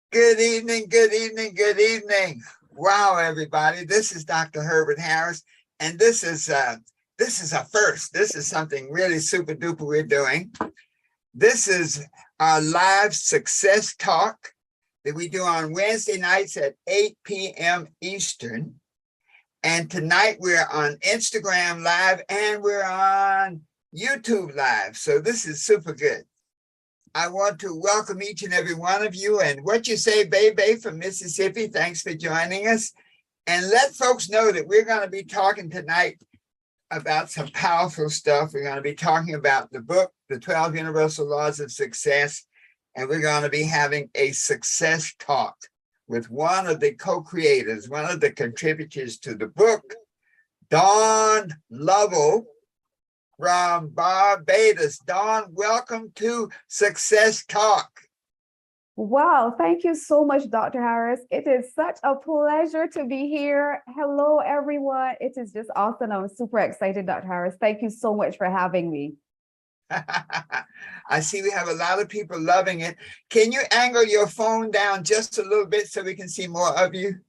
Good evening, good evening, good evening. Wow, everybody. This is Dr. Herbert Harris, and this is a first. This is something really super duper we're doing. This is our live success talk that we do on Wednesday nights at 8 p.m. Eastern. And tonight we're on Instagram Live and we're on YouTube Live. So this is super good. I want to welcome each and every one of you. And what you say, Bebe from Mississippi, thanks for joining us. And let folks know that we're going to be talking tonight about some powerful stuff. We're going to be talking about the book, The 12 Universal Laws of Success. And we're going to be having a success talk with one of the co-creators, one of the contributors to the book, Dawn Lovell from Barbados. Dawn, welcome to Success Talk. Wow, thank you so much, Dr. Harris. It is such a pleasure to be here. Hello, everyone. It is just awesome. I'm super excited, Dr. Harris. Thank you so much for having me. I see we have a lot of people loving it. Can you angle your phone down just a little bit so we can see more of you?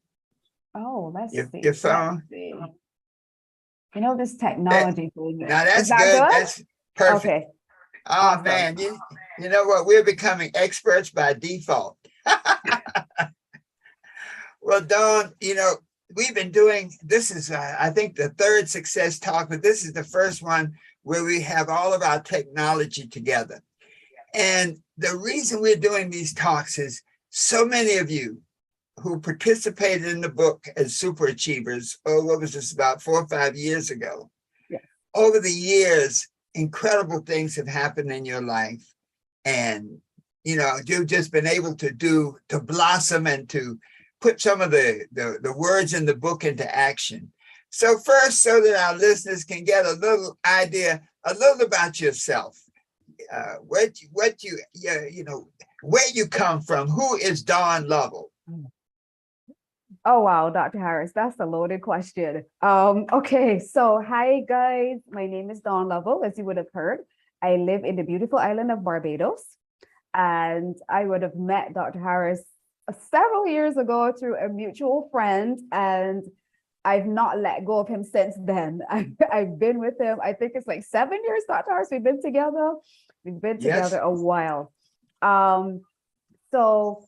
Oh, let's see. Your phone. See. You know, this technology thing. Now that's Is that good. good. That's perfect. Okay. Oh, awesome. Man, you know what? We're becoming experts by default. Well, Dawn, we've been doing, this is, I think, the third success talk, but this is the first one where we have all of our technology together. And the reason we're doing these talks is so many of you who participated in the book as super achievers, what was this, about 4 or 5 years ago? Yeah. Over the years, incredible things have happened in your life. And, you've just been able to blossom and to put some of the words in the book into action. So first, so that our listeners can get a little idea, a little about yourself, where you come from. Who is Dawn Lovell? Oh, wow, Dr. Harris, that's a loaded question. Okay, so hi, guys. My name is Dawn Lovell, as you would have heard. I live in the beautiful island of Barbados, and I would have met Dr. Harris several years ago through a mutual friend, and I've not let go of him since then. I've been with him, I think it's like 7 years, Dr. Harris, we've been together. We've been together a while. So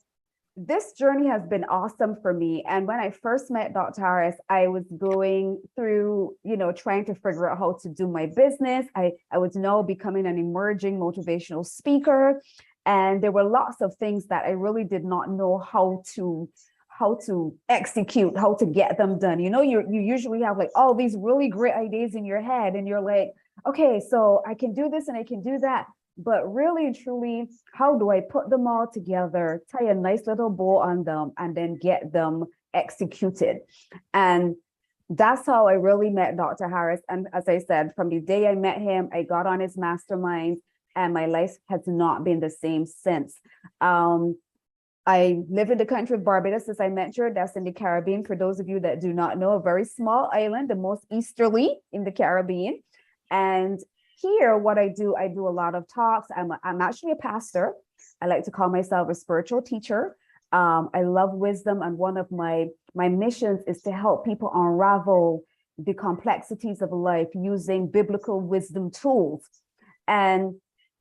this journey has been awesome for me. And when I first met Dr. Harris, I was going through, trying to figure out how to do my business. I was now becoming an emerging motivational speaker. And there were lots of things that I really did not know how to execute, how to get them done. You usually have like all these really great ideas in your head and you're like, okay, so I can do this and I can do that. But really and truly, how do I put them all together, tie a nice little bow on them, and then get them executed? And that's how I really met Dr. Harris. And as I said, from the day I met him, I got on his mastermind, and my life has not been the same since. I live in the country of Barbados, as I mentioned. That's in the Caribbean. For those of you that do not know, a very small island, the most easterly in the Caribbean. And here, what I do a lot of talks. I'm actually a pastor. I like to call myself a spiritual teacher. I love wisdom, and one of my missions is to help people unravel the complexities of life using biblical wisdom tools. And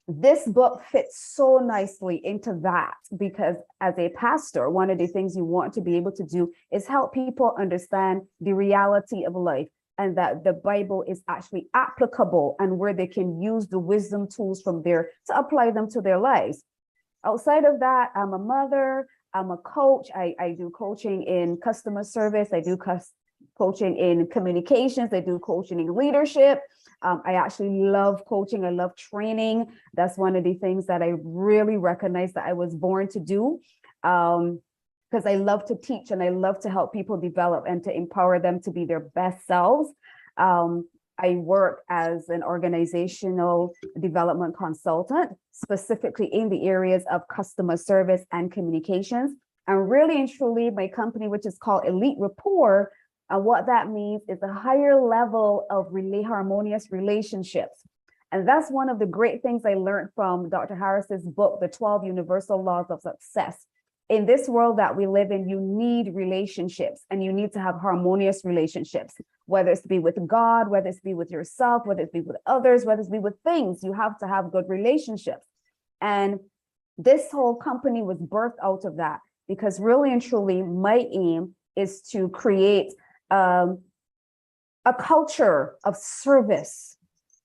this book fits so nicely into that, because as a pastor, one of the things you want to be able to do is help people understand the reality of life, and that the Bible is actually applicable, and where they can use the wisdom tools from there to apply them to their lives. Outside of that, I'm a mother, I'm a coach. I do coaching in customer service. I do coaching in communications. I do coaching in leadership. I actually love coaching. I love training. That's one of the things that I really recognize that I was born to do. Because I love to teach and I love to help people develop and to empower them to be their best selves. I work as an organizational development consultant, specifically in the areas of customer service and communications. And really and truly, my company, which is called Elite Rapport, and what that means is a higher level of harmonious relationships. And that's one of the great things I learned from Dr. Harris's book, The 12 Universal Laws of Success. in this world that we live in, you need relationships, and you need to have harmonious relationships, whether it's to be with God, whether it's to be with yourself, whether it's to be with others, whether it's to be with things. You have to have good relationships. And this whole company was birthed out of that, because really and truly, my aim is to create a culture of service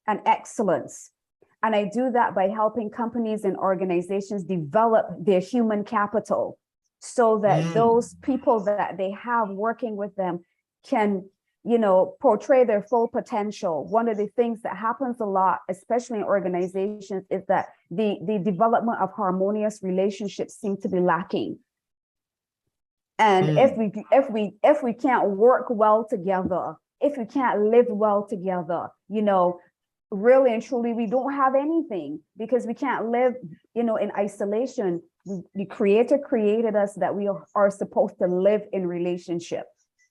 and excellence. And I do that by helping companies and organizations develop their human capital, so that those people that they have working with them can, portray their full potential. One of the things that happens a lot, especially in organizations, is that the development of harmonious relationships seem to be lacking. And if we can't work well together, if we can't live well together, really and truly, we don't have anything, because we can't live, in isolation. The Creator created us that we are supposed to live in relationship.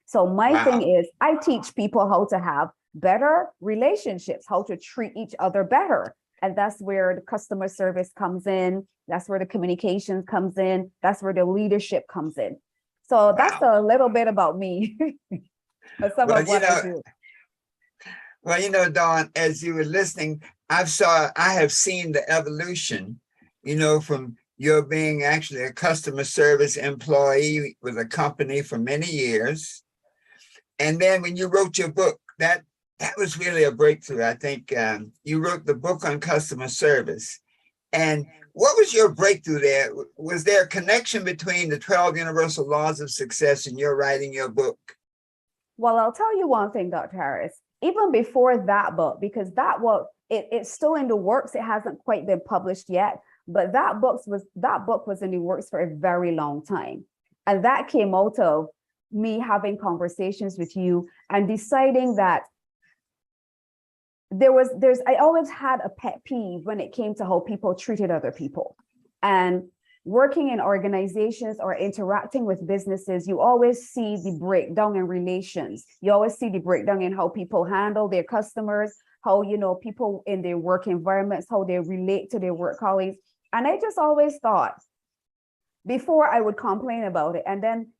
So my thing is, I teach people how to have better relationships, how to treat each other better. And that's where the customer service comes in. That's where the communications comes in. That's where the leadership comes in. So that's a little bit about me. Some of what I do. Well, Dawn, as you were listening, I have seen the evolution, from your being actually a customer service employee with a company for many years. And then when you wrote your book, that was really a breakthrough. I think you wrote the book on customer service. And what was your breakthrough there? Was there a connection between the 12 Universal Laws of Success and your writing your book? Well, I'll tell you one thing, Dr. Harris. Even before that book, because it's still in the works, it hasn't quite been published yet, but that book was in the works for a very long time. And that came out of me having conversations with you and deciding that I always had a pet peeve when it came to how people treated other people. And working in organizations or interacting with businesses, you always see the breakdown in relations. You always see the breakdown in how people handle their customers, how, people in their work environments, how they relate to their work colleagues. And I just always thought, before I would complain about it, and then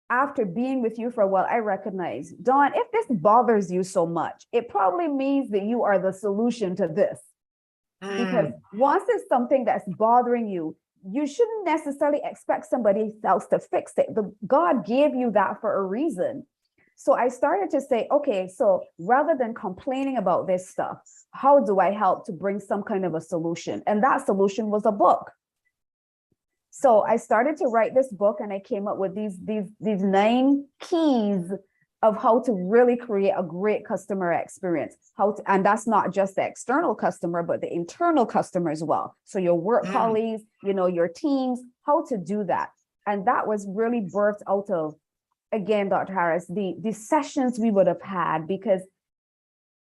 after being with you for a while, I recognize, Dawn, if this bothers you so much, it probably means that you are the solution to this. Because once it's something that's bothering you, you shouldn't necessarily expect somebody else to fix it. God gave you that for a reason. So I started to say, okay, so rather than complaining about this stuff, how do I help to bring some kind of a solution? And that solution was a book. So I started to write this book, and I came up with these 9 keys of how to really create a great customer experience. And that's not just the external customer, but the internal customer as well. So your work colleagues, your teams, how to do that. And that was really birthed out of, again, Dr. Harris, the sessions we would have had, because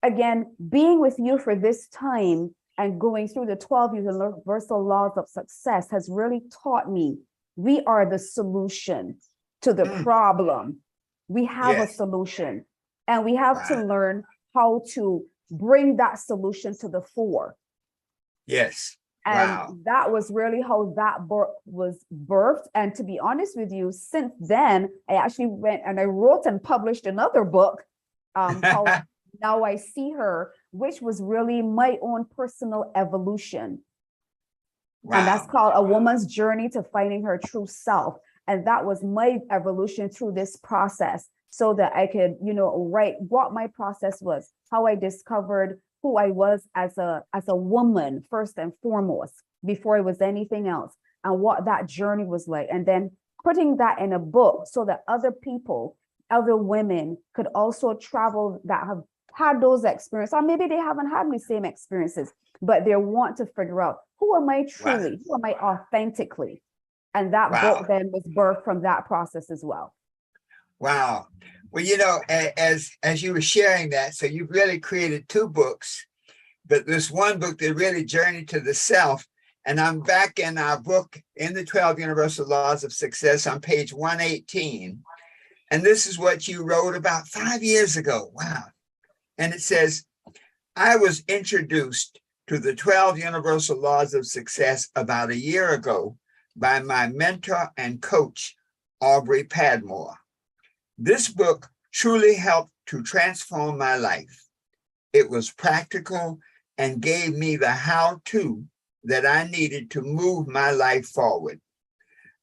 again, being with you for this time and going through the 12 Universal Laws of Success has really taught me we are the solution to the problem. We have a solution, and we have to learn how to bring that solution to the fore. Yes. And that was really how that book was birthed. And to be honest with you, since then, I actually went and I wrote and published another book called Now I See Her, which was really my own personal evolution. And that's called A Woman's Journey to Finding Her True Self. And that was my evolution through this process, so that I could, write what my process was, how I discovered who I was as a woman, first and foremost, before it was anything else, and what that journey was like. And then putting that in a book so that other people, other women could also travel that have had those experiences, or maybe they haven't had the same experiences, but they want to figure out, who am I truly? Who am I authentically? And that book then was birthed from that process as well. Wow. Well, as you were sharing that, so you've really created 2 books, but this one book that really journeyed to the self. And I'm back in our book, in the 12 Universal Laws of Success, on page 118. And this is what you wrote about 5 years ago. Wow. And it says, I was introduced to the 12 Universal Laws of Success about a year ago by my mentor and coach, Aubrey Padmore. This book truly helped to transform my life. It was practical and gave me the how-to that I needed to move my life forward.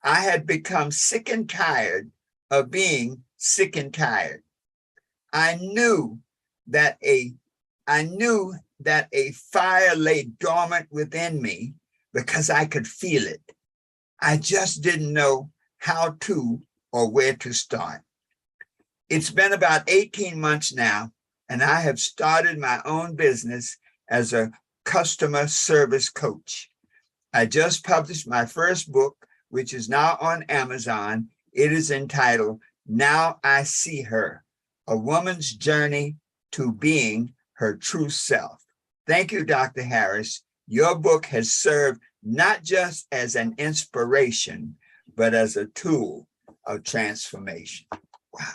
I had become sick and tired of being sick and tired. I knew that a fire lay dormant within me because I could feel it. I just didn't know how to or where to start. It's been about 18 months now, and I have started my own business as a customer service coach. I just published my first book, which is now on Amazon. It is entitled, Now I See Her, A Woman's Journey to Being Her True Self. Thank you, Dr. Harris. Your book has served not just as an inspiration, but as a tool of transformation. Wow.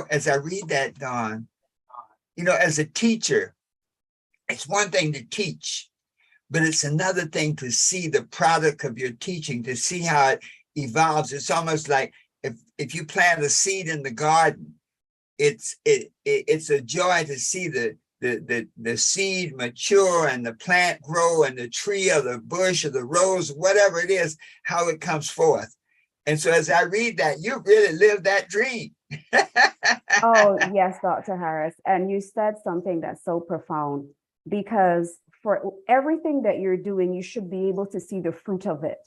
As I read that, Dawn, as a teacher, it's one thing to teach, but it's another thing to see the product of your teaching, to see how it evolves. It's almost like if you plant a seed in the garden, it's a joy to see the seed mature and the plant grow and the tree or the bush or the rose, whatever it is, how it comes forth. And so as I read that, you really live that dream. Oh, yes, Dr. Harris. And you said something that's so profound, because for everything that you're doing, you should be able to see the fruit of it.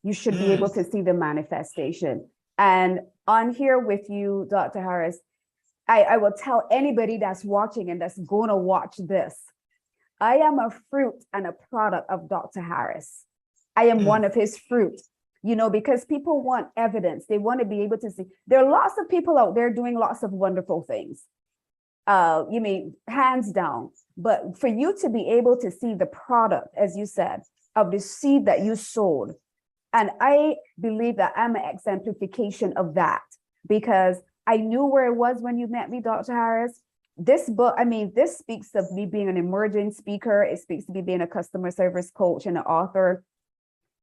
You should be able to see the manifestation. And on here with you, Dr. Harris, I will tell anybody that's watching and that's going to watch this, I am a fruit and a product of Dr. Harris. I am one of his fruit, because people want evidence. They want to be able to see. There are lots of people out there doing lots of wonderful things. Hands down. But for you to be able to see the product, as you said, of the seed that you sowed, and I believe that I'm an exemplification of that, because I knew where it was when you met me, Dr. Harris. This book, this speaks of me being an emerging speaker. It speaks to me being a customer service coach and an author.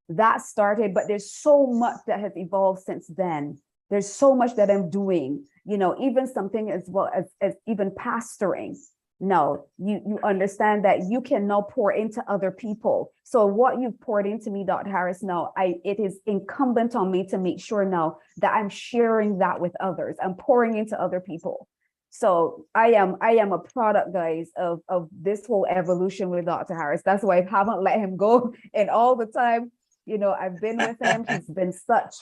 That started, but there's so much that has evolved since then. There's so much that I'm doing, even something as well as even pastoring. No, you understand that you can now pour into other people. So what you've poured into me, Dr. Harris, now it is incumbent on me to make sure now that I'm sharing that with others. I'm pouring into other people. So I am a product, guys, of this whole evolution with Dr. Harris. That's why I haven't let him go. And all the time, I've been with him. He's been such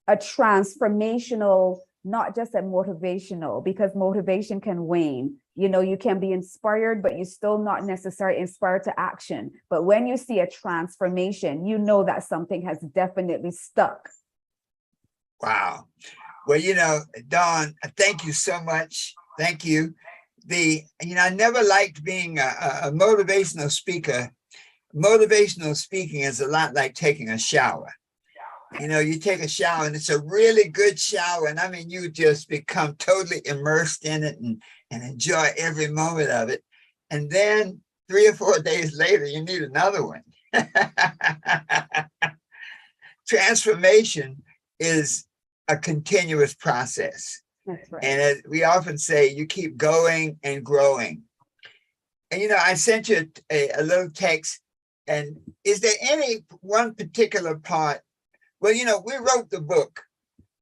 a transformational, not just a motivational, because motivation can wane. You can be inspired, but you're still not necessarily inspired to action. But when you see a transformation, that something has definitely stuck. Wow. Well, Dawn, thank you so much. Thank you. I never liked being a motivational speaker. Motivational speaking is a lot like taking a shower. You take a shower and it's a really good shower. And you just become totally immersed in it and enjoy every moment of it. And then 3 or 4 days later, you need another one. Transformation is a continuous process. That's right. And as we often say, you keep going and growing. And, I sent you a little text. And is there any one particular part? Well, we wrote the book,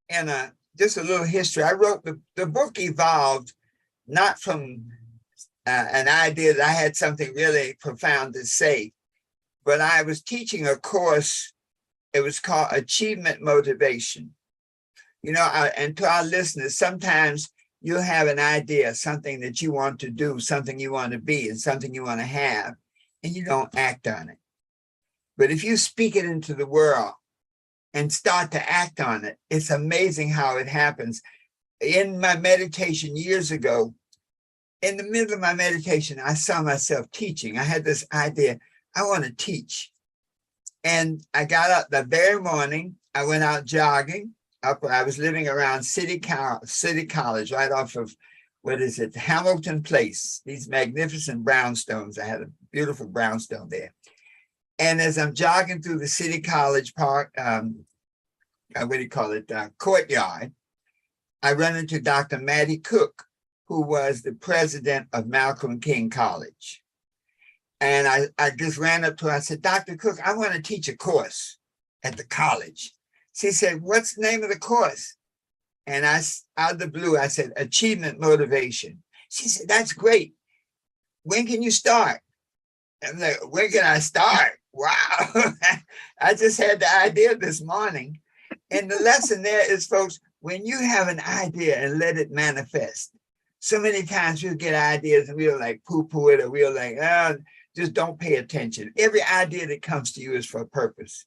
and just a little history. I wrote the book evolved not from an idea that I had something really profound to say, but I was teaching a course. It was called Achievement Motivation. And to our listeners, sometimes you'll have an idea, something that you want to do, something you want to be, and something you want to have, and you don't act on it. But if you speak it into the world and start to act on it, it's amazing how it happens. In my meditation years ago, in the middle of my meditation, I saw myself teaching. I had this idea, I want to teach. And I got up the very morning, I went out jogging. I was living around City College, right off of, Hamilton Place, these magnificent brownstones. I had a beautiful brownstone there. And as I'm jogging through the City College Park, what do you call it, courtyard, I run into Dr. Mattie Cook, who was the president of Malcolm King College. And I just ran up to her. I said, Dr. Cook, I want to teach a course at the college. She said, what's the name of the course? And I, out of the blue, I said, achievement motivation. She said, that's great. When can you start? I'm like, when can I start? Wow. I just had the idea this morning. And the lesson there is, folks, when you have an idea and let it manifest, so many times we'll get ideas and we'll like poo-poo it, or we'll like, just don't pay attention. Every idea that comes to you is for a purpose.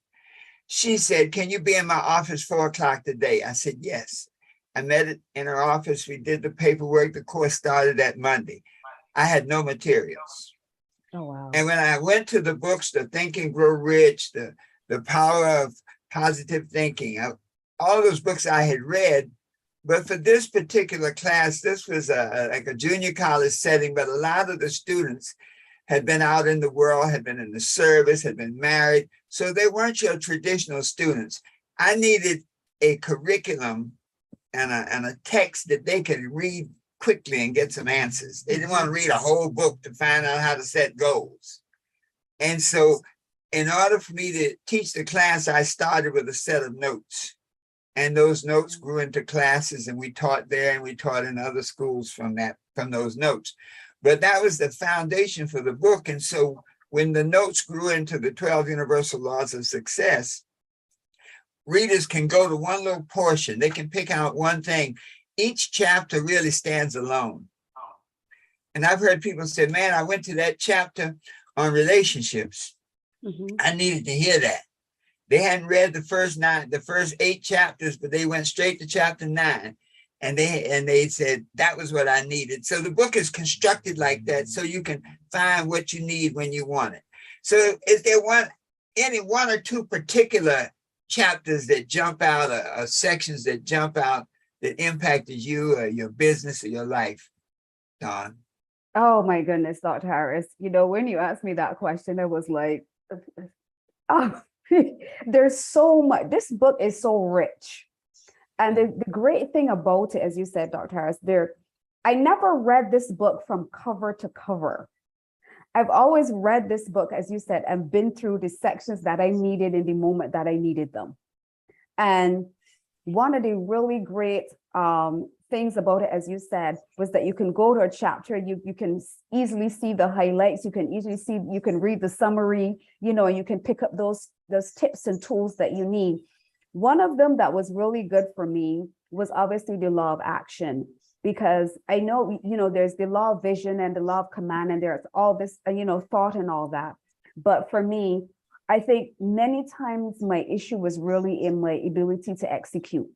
She said, can you be in my office 4 o'clock today? I said, yes. I met it in her office. We did the paperwork. The course started that Monday. I had no materials. Oh, wow. And when I went to the books, the Think and Grow Rich, the Power of Positive Thinking, all those books I had read, but for this particular class, this was like a junior college setting, but a lot of the students had been out in the world, had been in the service, had been married. So they weren't your traditional students. I needed a curriculum and a text that they could read quickly and get some answers. They didn't want to read a whole book to find out how to set goals. And so in order for me to teach the class, I started with a set of notes. And those notes grew into classes, and we taught there and we taught in other schools from those notes. But that was the foundation for the book. And so when the notes grew into the 12 Universal Laws of Success, readers can go to one little portion. They can pick out one thing. Each chapter really stands alone. And I've heard people say, man, I went to that chapter on relationships. Mm-hmm. I needed to hear that. They hadn't read the first 8 chapters, but they went straight to chapter 9. And they said that was what I needed. So the book is constructed like that, so you can find what you need when you want it. So is there any one or two particular chapters that jump out, or sections that jump out that impacted you or your business or your life, Dawn? Oh my goodness, Dr. Harris. When you asked me that question, I was like, oh, there's so much. This book is so rich. And the great thing about it, as you said, Dr. Harris, I never read this book from cover to cover. I've always read this book, as you said, and been through the sections that I needed in the moment that I needed them. And one of the really great things about it, as you said, was that you can go to a chapter, you can easily see the highlights, you can read the summary, and you can pick up those tips and tools that you need. One of them that was really good for me was obviously the law of action, because I know, there's the law of vision and the law of command, and there's all this, thought and all that. But for me, I think many times my issue was really in my ability to execute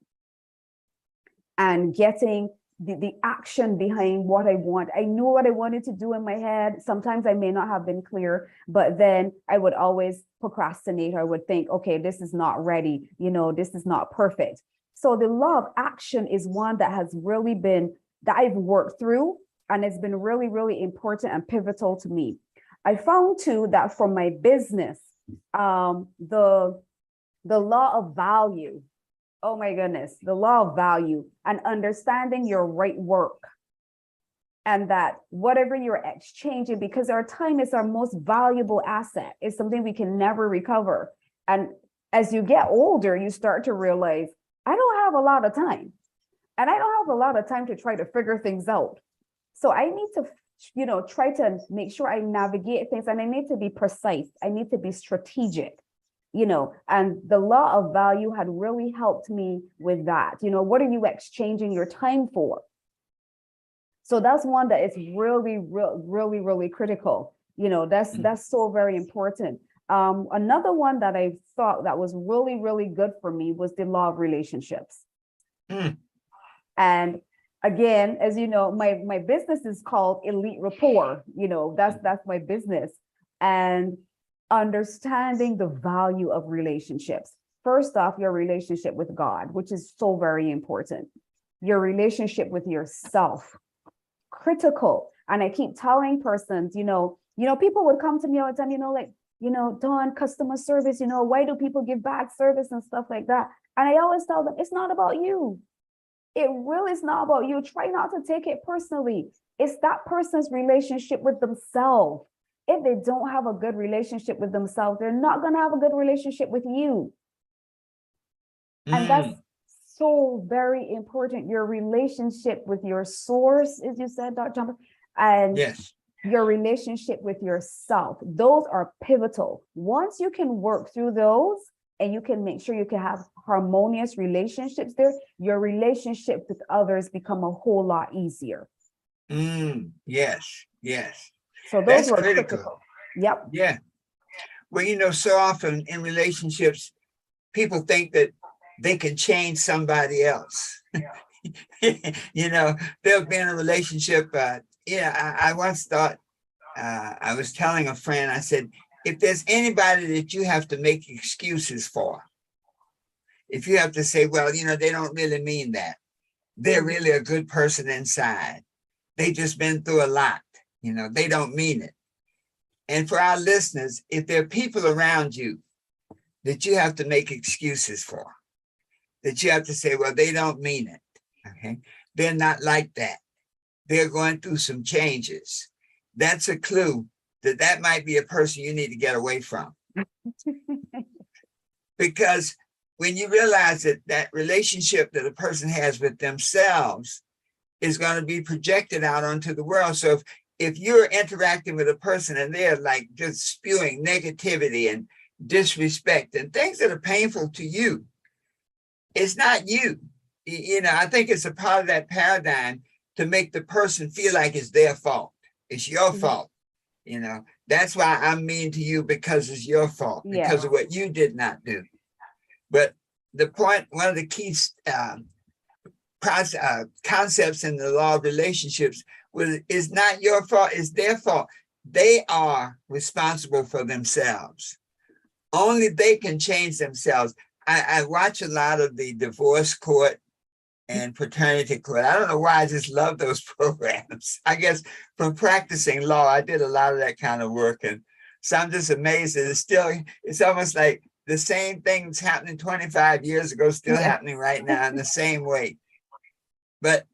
and getting the action behind what I want. I knew what I wanted to do in my head. Sometimes I may not have been clear, but then I would always procrastinate. I would think, okay, this is not ready. This is not perfect. So the law of action is one that has really been, that I've worked through, and it's been really, really important and pivotal to me. I found too that for my business, the law of value, oh my goodness, the law of value and understanding your right work, and that whatever you're exchanging, because our time is our most valuable asset, is something we can never recover. And as you get older, you start to realize, I don't have a lot of time, and I don't have a lot of time to try to figure things out. So I need to, try to make sure I navigate things, and I need to be precise. I need to be strategic. And the law of value had really helped me with that. What are you exchanging your time for? So that's one that is really, really, really critical. That's so very important. Another one that I thought that was really, really good for me was the law of relationships. And again, as you know, my business is called Elite Rapport. That's my business. And understanding the value of relationships. First off, your relationship with God, which is so very important. Your relationship with yourself, critical. And I keep telling persons, people would come to me all the time, Dawn, customer service, why do people give bad service and stuff like that? And I always tell them, it's not about you. It really is not about you. Try not to take it personally. It's that person's relationship with themselves. If they don't have a good relationship with themselves, they're not going to have a good relationship with you. And that's so very important. Your relationship with your source, as you said, Dr. Jumper, and yes, your relationship with yourself. Those are pivotal. Once you can work through those and you can make sure you can have harmonious relationships there, your relationship with others become a whole lot easier. Yes, yes. So those That's were critical. Yep. Yeah. Well, so often in relationships, people think that they can change somebody else. They'll be in a relationship. I once thought, I was telling a friend, I said, if there's anybody that you have to make excuses for, if you have to say, well, they don't really mean that. They're really a good person inside. They just been through a lot. They don't mean it. And for our listeners, if there are people around you that you have to make excuses for, that you have to say, well, they don't mean it. Okay. They're not like that. They're going through some changes. That's a clue that might be a person you need to get away from. Because when you realize that relationship that a person has with themselves is going to be projected out onto the world. So if you're interacting with a person and they're like just spewing negativity and disrespect and things that are painful to you, it's not you. I think it's a part of that paradigm to make the person feel like it's their fault. It's your fault. That's why I'm mean to you, because it's your fault, because of what you did not do. But the point, one of the key concepts in the law of relationships is not your fault, it's their fault. They are responsible for themselves. Only they can change themselves. I watch a lot of the divorce court and paternity court. I don't know why, I just love those programs. I guess from practicing law, I did a lot of that kind of work. And so I'm just amazed that it's almost like the same things happening 25 years ago, still happening right now in the same way. But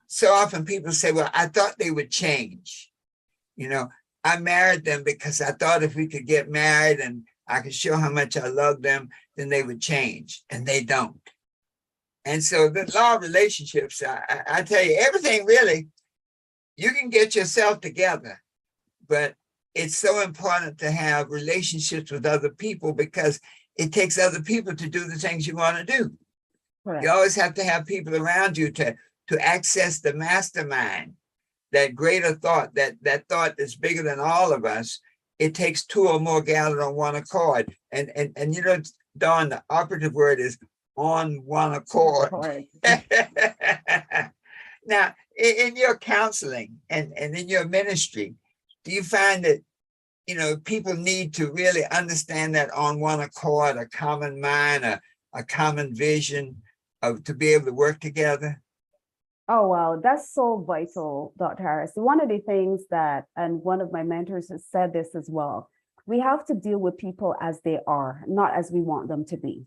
so often people say, well, I thought they would change. I married them because I thought if we could get married and I could show how much I love them, then they would change, and they don't. And so the law of relationships, I tell you, everything really, you can get yourself together, but it's so important to have relationships with other people because it takes other people to do the things you want to do. Correct. You always have to have people around you to access the mastermind, that greater thought, that thought that's bigger than all of us. It takes two or more gathered on one accord. And Dawn, the operative word is on one accord. Now, in your counseling and in your ministry, do you find that, people need to really understand that on one accord, a common mind, a common vision to be able to work together? Oh, wow. That's so vital, Dr. Harris. One of the things and one of my mentors has said this as well, we have to deal with people as they are, not as we want them to be.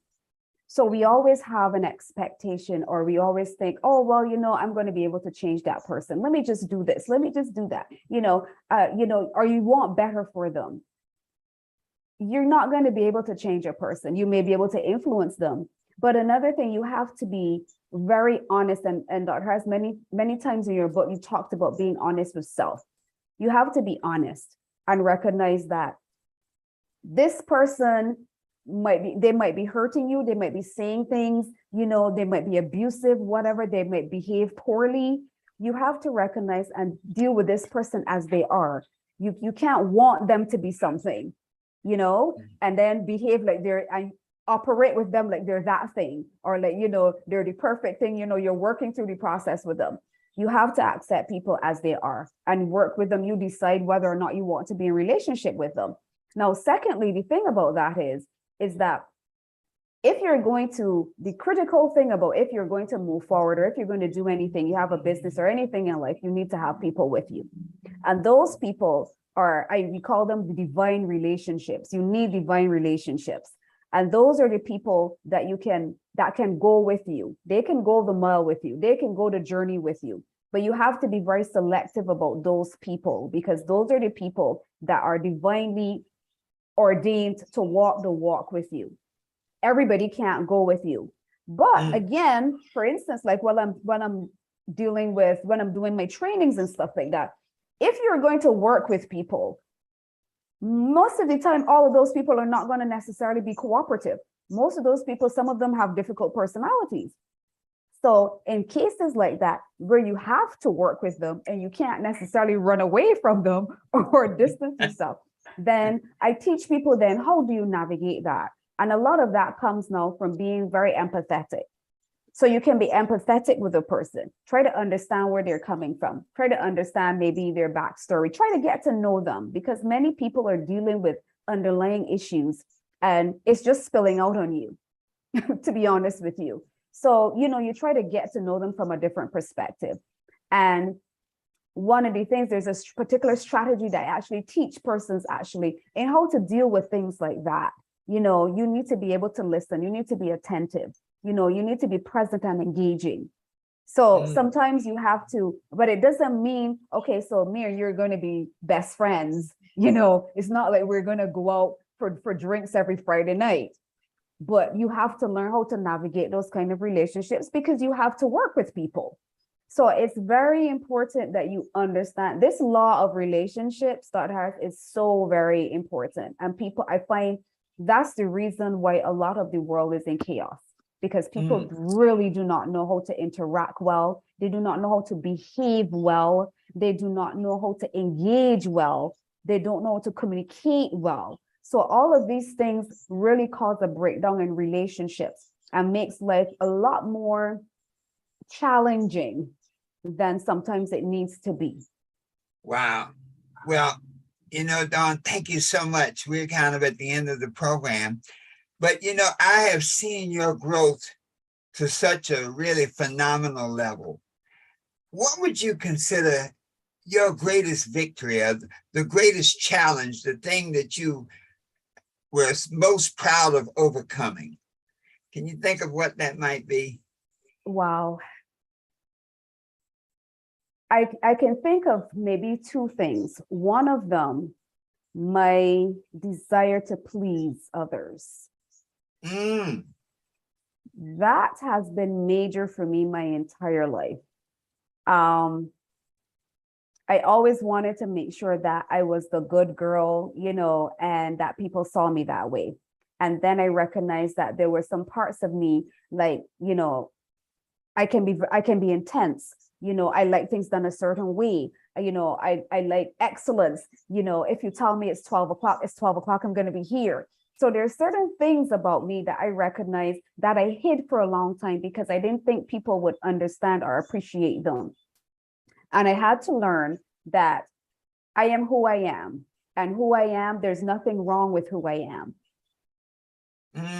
So we always have an expectation, or we always think, oh, well, I'm going to be able to change that person. Let me just do this. Let me just do that, or you want better for them. You're not going to be able to change a person. You may be able to influence them. But another thing, you have to be very honest. And Dr. Harris, many times in your book, you talked about being honest with self. You have to be honest and recognize that this person they might be hurting you. They might be saying things, they might be abusive, whatever. They might behave poorly. You have to recognize and deal with this person as they are. You can't want them to be something, and then behave like and operate with them like they're that thing, or like, they're the perfect thing, you're working through the process with them. You have to accept people as they are and work with them. You decide whether or not you want to be in a relationship with them. Now, secondly, the thing about that is that the critical thing about if you're going to move forward, or if you're going to do anything, you have a business or anything in life, you need to have people with you. And those people we call them the divine relationships. You need divine relationships. And those are the people that can go with you. They can go the mile with you. They can go the journey with you. But you have to be very selective about those people, because those are the people that are divinely ordained to walk the walk with you. Everybody can't go with you. But again, for instance, like when I'm doing my trainings and stuff like that, if you're going to work with people, most of the time, all of those people are not going to necessarily be cooperative. Most of those people, some of them have difficult personalities. So in cases like that, where you have to work with them and you can't necessarily run away from them or distance yourself, then I teach people then, how do you navigate that? And a lot of that comes now from being very empathetic. So you can be empathetic with a person, try to understand where they're coming from, try to understand maybe their backstory, try to get to know them, because many people are dealing with underlying issues and it's just spilling out on you, to be honest with you. So, you try to get to know them from a different perspective. And one of the things, there's a particular strategy that I actually teach persons actually in how to deal with things like that. You need to be able to listen. You need to be attentive. You need to be present and engaging. So sometimes you have to, but it doesn't mean, okay, so me and you're going to be best friends. It's not like we're going to go out for drinks every Friday night. But you have to learn how to navigate those kind of relationships, because you have to work with people. So it's very important that you understand this law of relationships, Dr. Harris, is so very important. And people, I find that's the reason why a lot of the world is in chaos, because people really do not know how to interact well. They do not know how to behave well. They do not know how to engage well. They don't know how to communicate well. So all of these things really cause a breakdown in relationships and makes life a lot more challenging than sometimes it needs to be. Wow. Well, Dawn, thank you so much. We're kind of at the end of the program, but I have seen your growth to such a really phenomenal level. What would you consider your greatest victory, or the greatest challenge, the thing that you were most proud of overcoming? Can you think of what that might be? Wow. I can think of maybe two things. One of them, my desire to please others. That has been major for me my entire life. I always wanted to make sure that I was the good girl, and that people saw me that way. And then I recognized that there were some parts of me, like, I can be intense. I like things done a certain way. I like excellence. If you tell me it's 12 o'clock, it's 12 o'clock, I'm going to be here. So there are certain things about me that I recognize that I hid for a long time because I didn't think people would understand or appreciate them. And I had to learn that I am who I am, and who I am, there's nothing wrong with who I am.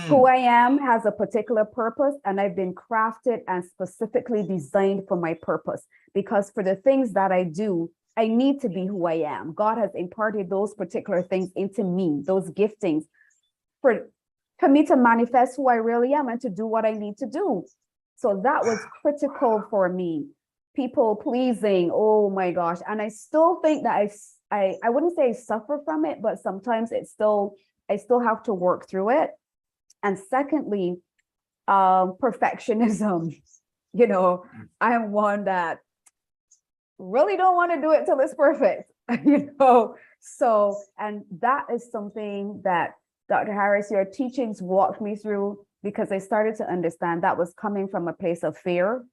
Who I am has a particular purpose, and I've been crafted and specifically designed for my purpose, because for the things that I do, I need to be who I am. God has imparted those particular things into me, those giftings, for me to manifest who I really am and to do what I need to do. So that was critical for me. People pleasing, oh my gosh. And I still think that I wouldn't say I suffer from it, but sometimes I still have to work through it. And secondly, perfectionism. I am one that really don't want to do it till it's perfect, So, and that is something that Dr. Harris, your teachings walked me through, because I started to understand that was coming from a place of fear.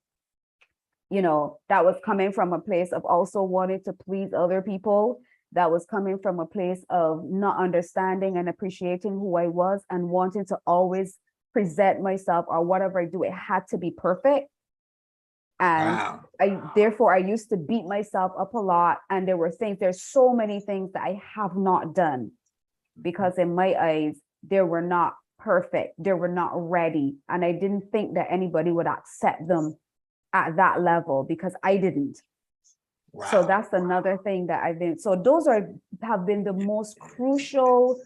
That was coming from a place of also wanting to please other people. That was coming from a place of not understanding and appreciating who I was and wanting to always present myself, or whatever I do, it had to be perfect. And Wow. Therefore I used to beat myself up a lot. And there's so many things that I have not done, because in my eyes, they were not perfect. They were not ready. And I didn't think that anybody would accept them at that level, because I didn't. So Wow. that's another thing that I've been, so those have been the most crucial,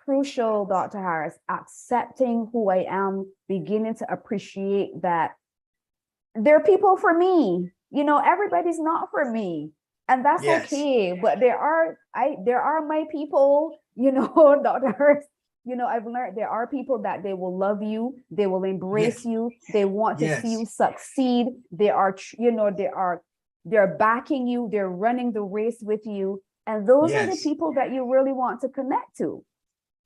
Dr. Harris, accepting who I am, beginning to appreciate that there are people for me. Everybody's not for me. And that's Yes. okay. But there are my people, Dr. Harris. I've learned there are people that they will love you, they will embrace Yes. you, they want to see Yes. you succeed. They're backing you, they're running the race with you. And those are the Yes. people that you really want to connect to.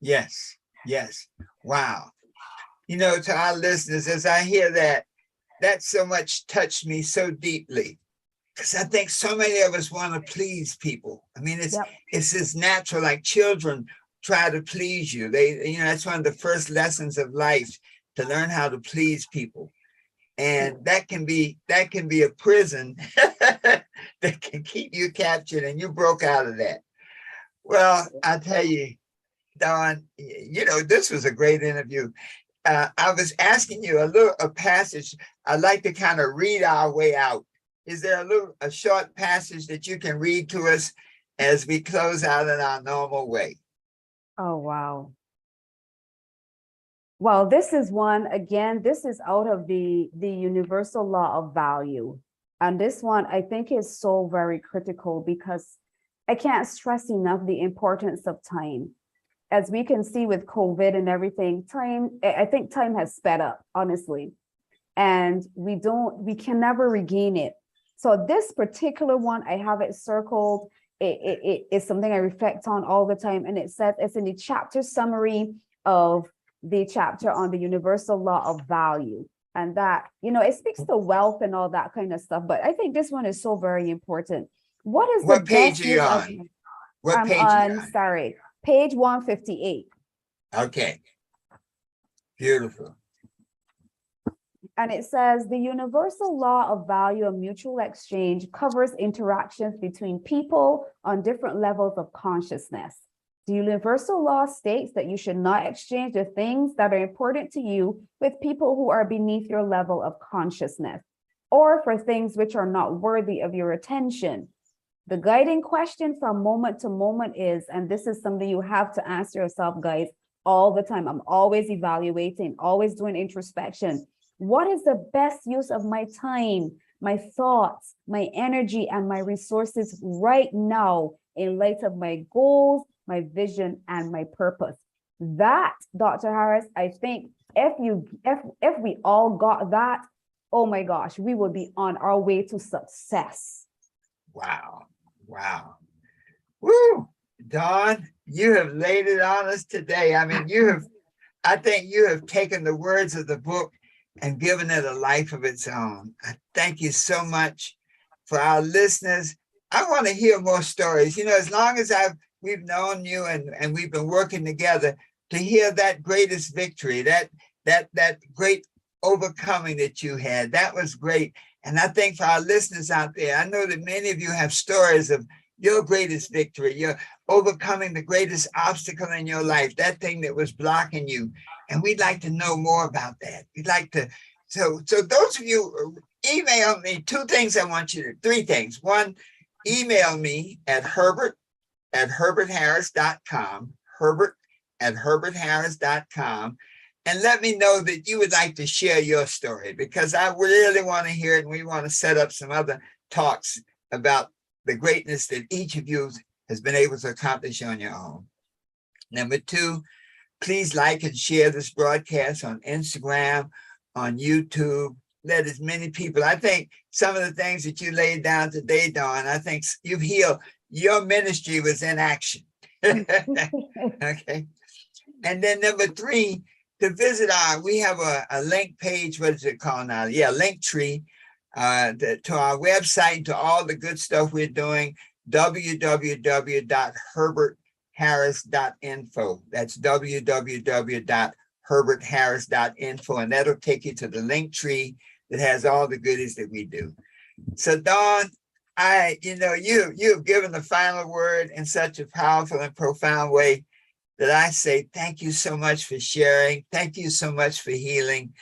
Yes. Yes. Wow. To our listeners, as I hear that so much touched me so deeply. Because I think so many of us want to please people. I mean, Yep. it's just natural, like children try to please you. That's one of the first lessons of life, to learn how to please people. And that can be a prison that can keep you captured, and you broke out of that. Well, I tell you, Dawn, this was a great interview. I was asking you a passage. I'd like to kind of read our way out. Is there a short passage that you can read to us as we close out in our normal way? Oh, wow. Well, this is one, again, this is out of the universal law of value. And this one I think is so very critical, because I can't stress enough the importance of time. As we can see with COVID and everything, I think time has sped up, honestly. And we can never regain it. So this particular one, I have it circled. It is something I reflect on all the time. And it says, it's in the chapter summary of the chapter on the universal law of value. And that, it speaks to wealth and all that kind of stuff. But I think this one is so very important. What is the What page best are you use of, on? What I'm page are you on, on? sorry, page 158. Okay. Beautiful. And it says the universal law of value and mutual exchange covers interactions between people on different levels of consciousness. The universal law states that you should not exchange the things that are important to you with people who are beneath your level of consciousness, or for things which are not worthy of your attention. The guiding question from moment to moment is, and this is something you have to ask yourself, guys, all the time. I'm always evaluating, always doing introspection. What is the best use of my time, my thoughts, my energy, and my resources right now in light of my goals, my vision, and my purpose? That, Dr. Harris, I think if we all got that, oh my gosh, we would be on our way to success. Wow. Wow. Woo! Dawn, you have laid it on us today. I mean, I think you have taken the words of the book and given it a life of its own. I thank you so much. For our listeners, I want to hear more stories. As long as we've known you and we've been working together, to hear that greatest victory, that great overcoming that you had, that was great. And I think for our listeners out there, I know that many of you have stories of your greatest victory. You're overcoming the greatest obstacle in your life, that thing that was blocking you. And we'd like to know more about that. We'd like to, so those of you, email me three things. One, email me at herbert@herbertharris.com, herbert@herbertharris.com, and let me know that you would like to share your story, because I really want to hear it. And we want to set up some other talks about the greatness that each of you has been able to accomplish on your own. Number two, please like and share this broadcast on Instagram, on YouTube. Let as many people, I think some of the things that you laid down today, Dawn, I think you've healed. Your ministry was in action. Okay. And then number three, to visit we have a link page. What is it called now? Yeah, Linktree, to our website and to all the good stuff we're doing, www.herbertharris.info. That's www.herbertharris.info. And that'll take you to the Linktree that has all the goodies that we do. So Dawn, you've given the final word in such a powerful and profound way that I say thank you so much for sharing. Thank you so much for healing.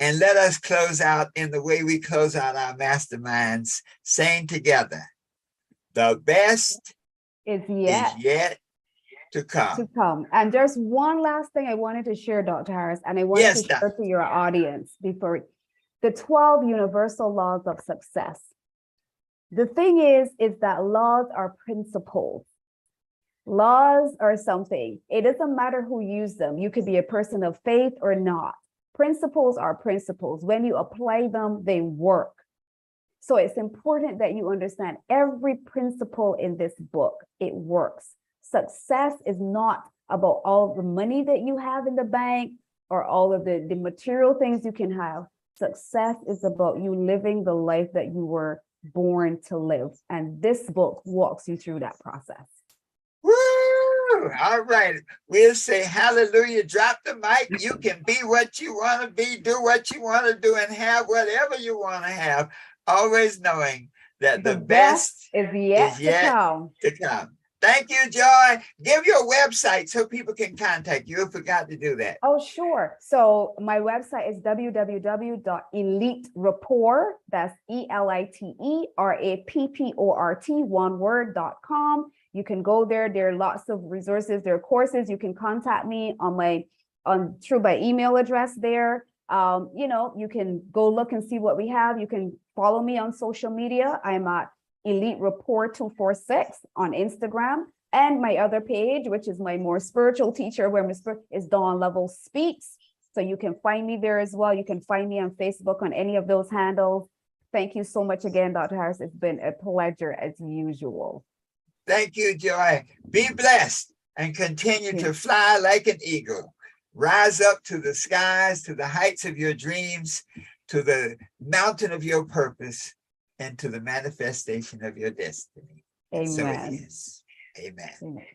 And let us close out in the way we close out our masterminds, saying together, The best Is is yet to to come. come. And there's one last thing I wanted to share, Dr. Harris, and I wanted Yes, to share to your audience before the 12 universal laws of success. The thing is that laws are principles. Laws are something. It doesn't matter who uses them. You could be a person of faith or not. Principles are principles. When you apply them, they work. So it's important that you understand every principle in this book. It works. Success is not about all the money that you have in the bank or all of the material things you can have. Success is about you living the life that you were born to live. And this book walks you through that process. Woo! All right. We'll say hallelujah. Drop the mic. You can be what you want to be, do what you want to do, and have whatever you want to have. Always knowing that the best is yet to come. Thank you, Joy. Give your website so people can contact you. I forgot to do that. Oh, sure. So my website is www.eliterapport, that's ELITERAPPORT, one word.com. You can go there. There are lots of resources. There are courses. You can contact me through my email address there. You can go look and see what we have. You can follow me on social media. I'm at Elite Rapport 246 on Instagram, and my other page, which is my more spiritual teacher, where is Dawn Lovell Speaks. So you can find me there as well. You can find me on Facebook on any of those handles. Thank you so much again, Dr. Harris. It's been a pleasure as usual. Thank you, Joy. Be blessed and continue to fly like an eagle. Rise up to the skies, to the heights of your dreams, to the mountain of your purpose, and to the manifestation of your destiny. Amen. So it is. Amen. Amen.